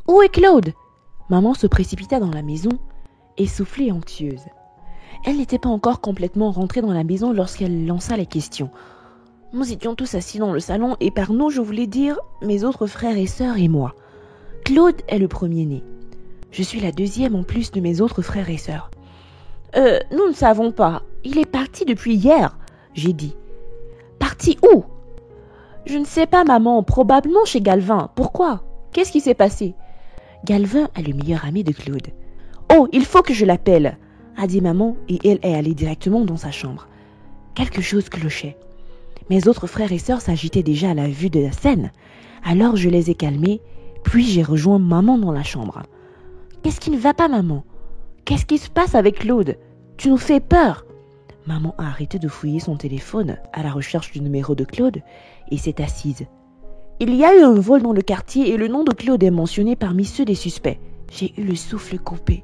Où est Claude ?» Maman se précipita dans la maison, essoufflée et anxieuse. Elle n'était pas encore complètement rentrée dans la maison lorsqu'elle lança les questions. Nous étions tous assis dans le salon et par nous, je voulais dire mes autres frères et sœurs et moi. Claude est le premier-né. Je suis la deuxième en plus de mes autres frères et sœurs. Nous ne savons pas. Il est parti depuis hier, j'ai dit. Parti où ? Je ne sais pas, maman. Probablement chez Galvin. Pourquoi ? Qu'est-ce qui s'est passé ? Galvin est le meilleur ami de Claude. Oh, il faut que je l'appelle, a dit maman et elle est allée directement dans sa chambre. Quelque chose clochait. Mes autres frères et sœurs s'agitaient déjà à la vue de la scène. Alors je les ai calmés, puis j'ai rejoint maman dans la chambre. Qu'est-ce qui ne va pas, maman ? Qu'est-ce qui se passe avec Claude ? Tu nous fais peur. Maman a arrêté de fouiller son téléphone à la recherche du numéro de Claude et s'est assise. Il y a eu un vol dans le quartier et le nom de Claude est mentionné parmi ceux des suspects. J'ai eu le souffle coupé,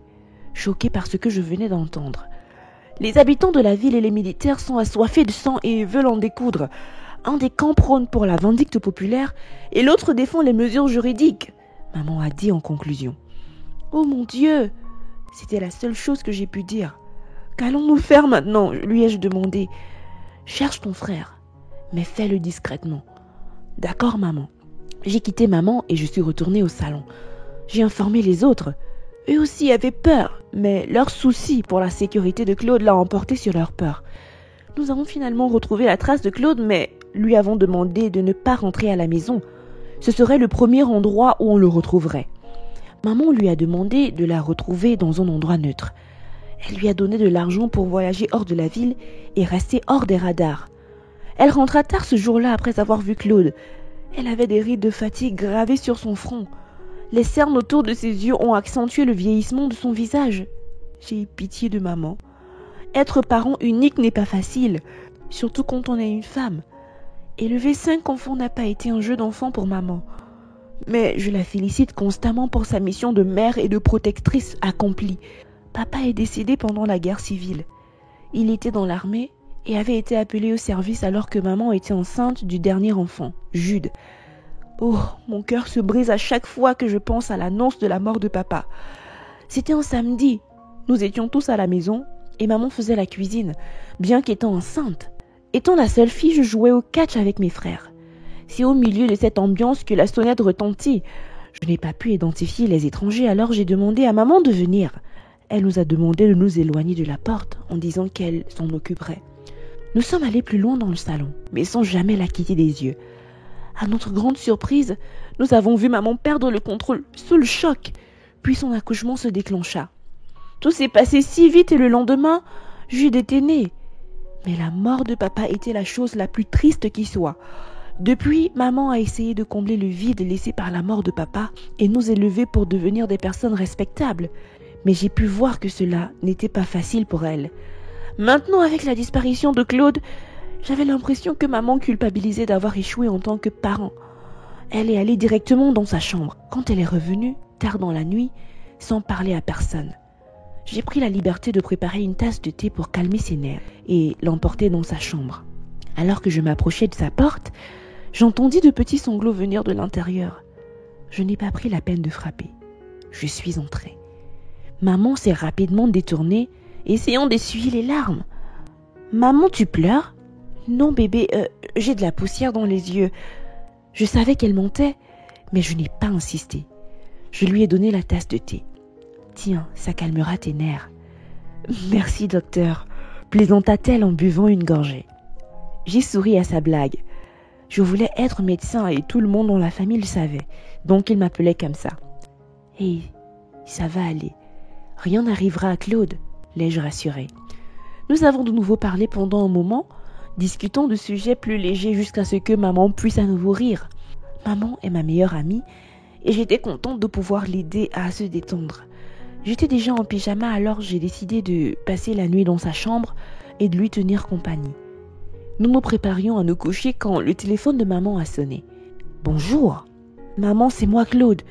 choquée par ce que je venais d'entendre. Les habitants de la ville et les militaires sont assoiffés de sang et veulent en découdre. Un des camps prône pour la vindicte populaire et l'autre défend les mesures juridiques, maman a dit en conclusion. Oh mon Dieu, c'était la seule chose que j'ai pu dire. Qu'allons-nous faire maintenant, lui ai-je demandé. Cherche ton frère, mais fais-le discrètement. D'accord, maman. J'ai quitté maman et je suis retournée au salon. J'ai informé les autres. Eux aussi avaient peur, mais leur souci pour la sécurité de Claude l'a emporté sur leur peur. Nous avons finalement retrouvé la trace de Claude, mais lui avons demandé de ne pas rentrer à la maison. Ce serait le premier endroit où on le retrouverait. Maman lui a demandé de la retrouver dans un endroit neutre. Elle lui a donné de l'argent pour voyager hors de la ville et rester hors des radars. Elle rentra tard ce jour-là après avoir vu Claude. Elle avait des rides de fatigue gravées sur son front. Les cernes autour de ses yeux ont accentué le vieillissement de son visage. J'ai eu pitié de maman. Être parent unique n'est pas facile, surtout quand on est une femme. Élever 5 enfants n'a pas été un jeu d'enfant pour maman. Mais je la félicite constamment pour sa mission de mère et de protectrice accomplie. Papa est décédé pendant la guerre civile. Il était dans l'armée et avait été appelé au service alors que maman était enceinte du dernier enfant, Jude. Oh, mon cœur se brise à chaque fois que je pense à l'annonce de la mort de papa. C'était un samedi. Nous étions tous à la maison et maman faisait la cuisine, bien qu'étant enceinte. Étant la seule fille, je jouais au catch avec mes frères. C'est au milieu de cette ambiance que la sonnette retentit. Je n'ai pas pu identifier les étrangers, alors j'ai demandé à maman de venir. Elle nous a demandé de nous éloigner de la porte en disant qu'elle s'en occuperait. Nous sommes allés plus loin dans le salon, mais sans jamais la quitter des yeux. À notre grande surprise, nous avons vu maman perdre le contrôle sous le choc, puis son accouchement se déclencha. Tout s'est passé si vite et le lendemain, Jude était né. Mais la mort de papa était la chose la plus triste qui soit. Depuis, maman a essayé de combler le vide laissé par la mort de papa et nous élever pour devenir des personnes respectables. Mais j'ai pu voir que cela n'était pas facile pour elle. Maintenant, avec la disparition de Claude, j'avais l'impression que maman culpabilisait d'avoir échoué en tant que parent. Elle est allée directement dans sa chambre. Quand elle est revenue, tard dans la nuit, sans parler à personne. J'ai pris la liberté de préparer une tasse de thé pour calmer ses nerfs et l'emporter dans sa chambre. Alors que je m'approchais de sa porte, j'entendis de petits sanglots venir de l'intérieur. Je n'ai pas pris la peine de frapper. Je suis entrée. Maman s'est rapidement détournée, essayant d'essuyer les larmes. « Maman, tu pleures ?»« Non, bébé, j'ai de la poussière dans les yeux. » Je savais qu'elle mentait, mais je n'ai pas insisté. Je lui ai donné la tasse de thé. « Tiens, ça calmera tes nerfs. »« Merci, docteur, » plaisanta-t-elle en buvant une gorgée. J'ai souri à sa blague. Je voulais être médecin et tout le monde dans la famille le savait, donc il m'appelait comme ça. « Hé, ça va aller. Rien n'arrivera à Claude, » l'ai-je rassuré. Nous avons de nouveau parlé pendant un moment, discutant de sujets plus légers jusqu'à ce que maman puisse à nouveau rire. Maman est ma meilleure amie et j'étais contente de pouvoir l'aider à se détendre. J'étais déjà en pyjama, alors j'ai décidé de passer la nuit dans sa chambre et de lui tenir compagnie. Nous nous préparions à nous coucher quand le téléphone de maman a sonné. « Bonjour. Maman, c'est moi Claude.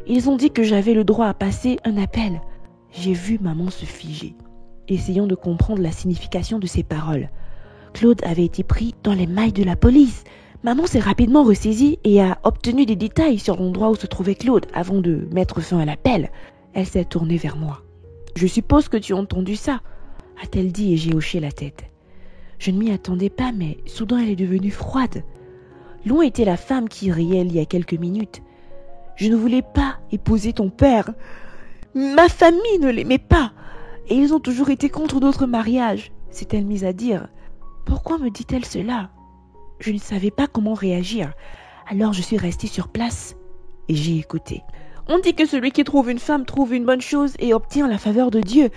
Ils ont dit que j'avais le droit à passer un appel. » J'ai vu maman se figer, essayant de comprendre la signification de ces paroles. Claude avait été pris dans les mailles de la police. Maman s'est rapidement ressaisie et a obtenu des détails sur l'endroit où se trouvait Claude avant de mettre fin à l'appel. Elle s'est tournée vers moi. « Je suppose que tu as entendu ça ?» a-t-elle dit et j'ai hoché la tête. Je ne m'y attendais pas, mais soudain elle est devenue froide. Loin était la femme qui riait il y a quelques minutes. « Je ne voulais pas épouser ton père. Ma famille ne l'aimait pas. Et ils ont toujours été contre d'autres mariages, » s'est-elle mise à dire. Pourquoi me dit-elle cela ? Je ne savais pas comment réagir. Alors je suis restée sur place et j'ai écouté. On dit que celui qui trouve une femme trouve une bonne chose et obtient la faveur de Dieu.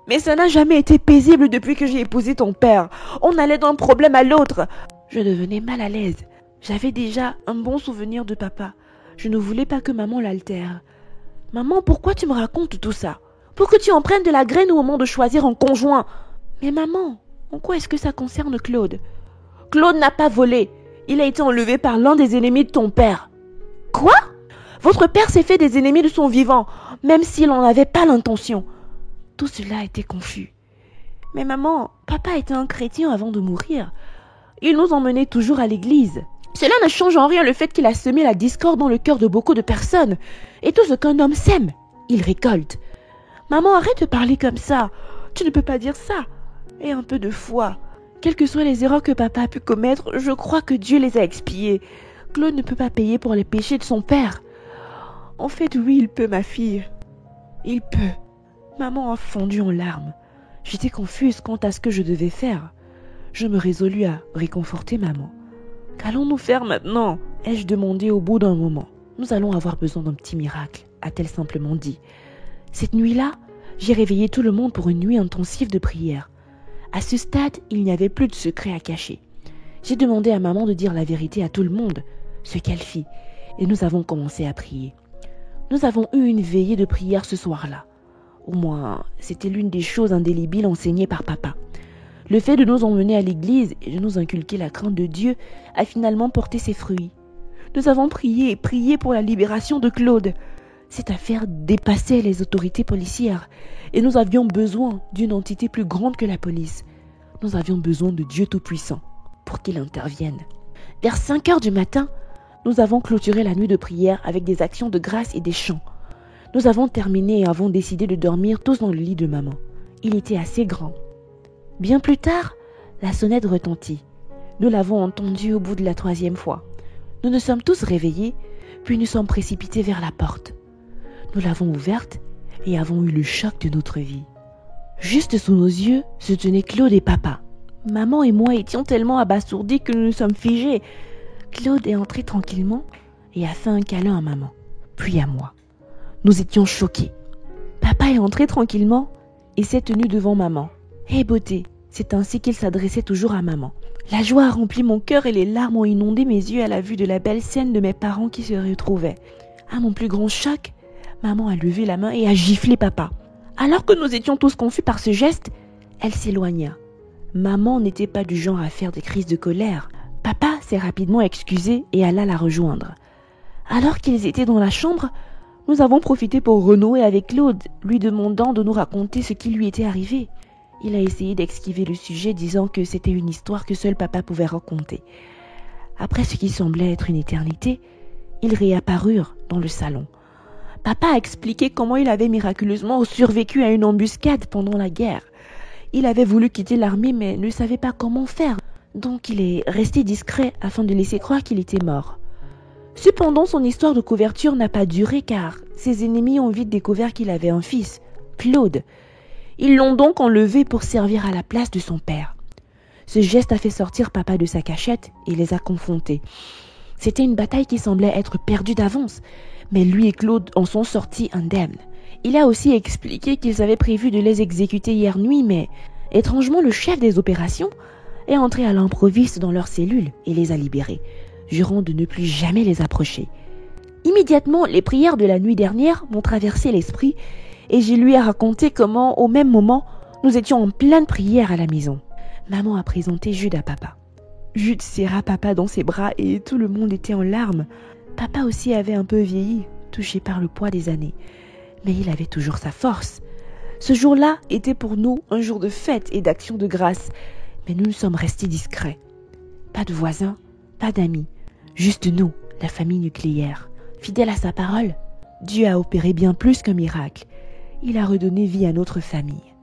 Mais ça n'a jamais été paisible depuis que j'ai épousé ton père. On allait d'un problème à l'autre. Je devenais mal à l'aise. J'avais déjà un bon souvenir de papa. Je ne voulais pas que maman l'altère. Maman, pourquoi tu me racontes tout ça ? Pour que tu en prennes de la graine au moment de choisir un conjoint. Mais maman, en quoi est-ce que ça concerne Claude ? Claude n'a pas volé. Il a été enlevé par l'un des ennemis de ton père. Quoi ? Votre père s'est fait des ennemis de son vivant, même s'il n'en avait pas l'intention. Tout cela était confus. Mais maman, papa était un chrétien avant de mourir. Il nous emmenait toujours à l'église. Cela ne change en rien le fait qu'il a semé la discorde dans le cœur de beaucoup de personnes. Et tout ce qu'un homme sème, il récolte. Maman, arrête de parler comme ça. Tu ne peux pas dire ça. Et un peu de foi. Quelles que soient les erreurs que papa a pu commettre, je crois que Dieu les a expiées. Claude ne peut pas payer pour les péchés de son père. En fait, oui, il peut, ma fille. Il peut. Maman a fondu en larmes. J'étais confuse quant à ce que je devais faire. Je me résolus à réconforter maman. « Qu'allons-nous faire maintenant ?» ai-je demandé au bout d'un moment. « Nous allons avoir besoin d'un petit miracle », a-t-elle simplement dit. Cette nuit-là, j'ai réveillé tout le monde pour une nuit intensive de prière. À ce stade, il n'y avait plus de secret à cacher. J'ai demandé à maman de dire la vérité à tout le monde, ce qu'elle fit, et nous avons commencé à prier. Nous avons eu une veillée de prière ce soir-là. Au moins, c'était l'une des choses indélébiles enseignées par papa. Le fait de nous emmener à l'église et de nous inculquer la crainte de Dieu a finalement porté ses fruits. Nous avons prié et prié pour la libération de Claude. Cette affaire dépassait les autorités policières et nous avions besoin d'une entité plus grande que la police. Nous avions besoin de Dieu Tout-Puissant pour qu'il intervienne. Vers 5 heures du matin, nous avons clôturé la nuit de prière avec des actions de grâce et des chants. Nous avons terminé et avons décidé de dormir tous dans le lit de maman. Il était assez grand. Bien plus tard, la sonnette retentit. Nous l'avons entendue au bout de la 3e fois. Nous nous sommes tous réveillés, puis nous sommes précipités vers la porte. Nous l'avons ouverte et avons eu le choc de notre vie. Juste sous nos yeux se tenaient Claude et papa. Maman et moi étions tellement abasourdis que nous nous sommes figés. Claude est entré tranquillement et a fait un câlin à maman, puis à moi. Nous étions choqués. Papa est entré tranquillement et s'est tenu devant maman. « Hé beauté !» C'est ainsi qu'il s'adressait toujours à maman. La joie a rempli mon cœur et les larmes ont inondé mes yeux à la vue de la belle scène de mes parents qui se retrouvaient. À mon plus grand choc, maman a levé la main et a giflé papa. Alors que nous étions tous confus par ce geste, elle s'éloigna. Maman n'était pas du genre à faire des crises de colère. Papa s'est rapidement excusé et alla la rejoindre. Alors qu'ils étaient dans la chambre, nous avons profité pour renouer avec Claude, lui demandant de nous raconter ce qui lui était arrivé. Il a essayé d'esquiver le sujet, disant que c'était une histoire que seul papa pouvait raconter. Après ce qui semblait être une éternité, ils réapparurent dans le salon. Papa a expliqué comment il avait miraculeusement survécu à une embuscade pendant la guerre. Il avait voulu quitter l'armée mais ne savait pas comment faire, donc il est resté discret afin de laisser croire qu'il était mort. Cependant, son histoire de couverture n'a pas duré car ses ennemis ont vite découvert qu'il avait un fils, Claude. Ils l'ont donc enlevé pour servir à la place de son père. Ce geste a fait sortir papa de sa cachette et les a confrontés. C'était une bataille qui semblait être perdue d'avance, mais lui et Claude en sont sortis indemnes. Il a aussi expliqué qu'ils avaient prévu de les exécuter hier nuit, mais étrangement le chef des opérations est entré à l'improviste dans leur cellule et les a libérés, jurant de ne plus jamais les approcher. Immédiatement, les prières de la nuit dernière m'ont traversé l'esprit et je lui ai raconté comment, au même moment, nous étions en pleine prière à la maison. Maman a présenté Jude à papa. Jude serra papa dans ses bras et tout le monde était en larmes. Papa aussi avait un peu vieilli, touché par le poids des années. Mais il avait toujours sa force. Ce jour-là était pour nous un jour de fête et d'action de grâce, mais nous nous sommes restés discrets. Pas de voisins, Pas d'amis, juste nous, la famille nucléaire. Fidèle à sa parole, Dieu a opéré bien plus qu'un miracle. Il a redonné vie à notre famille.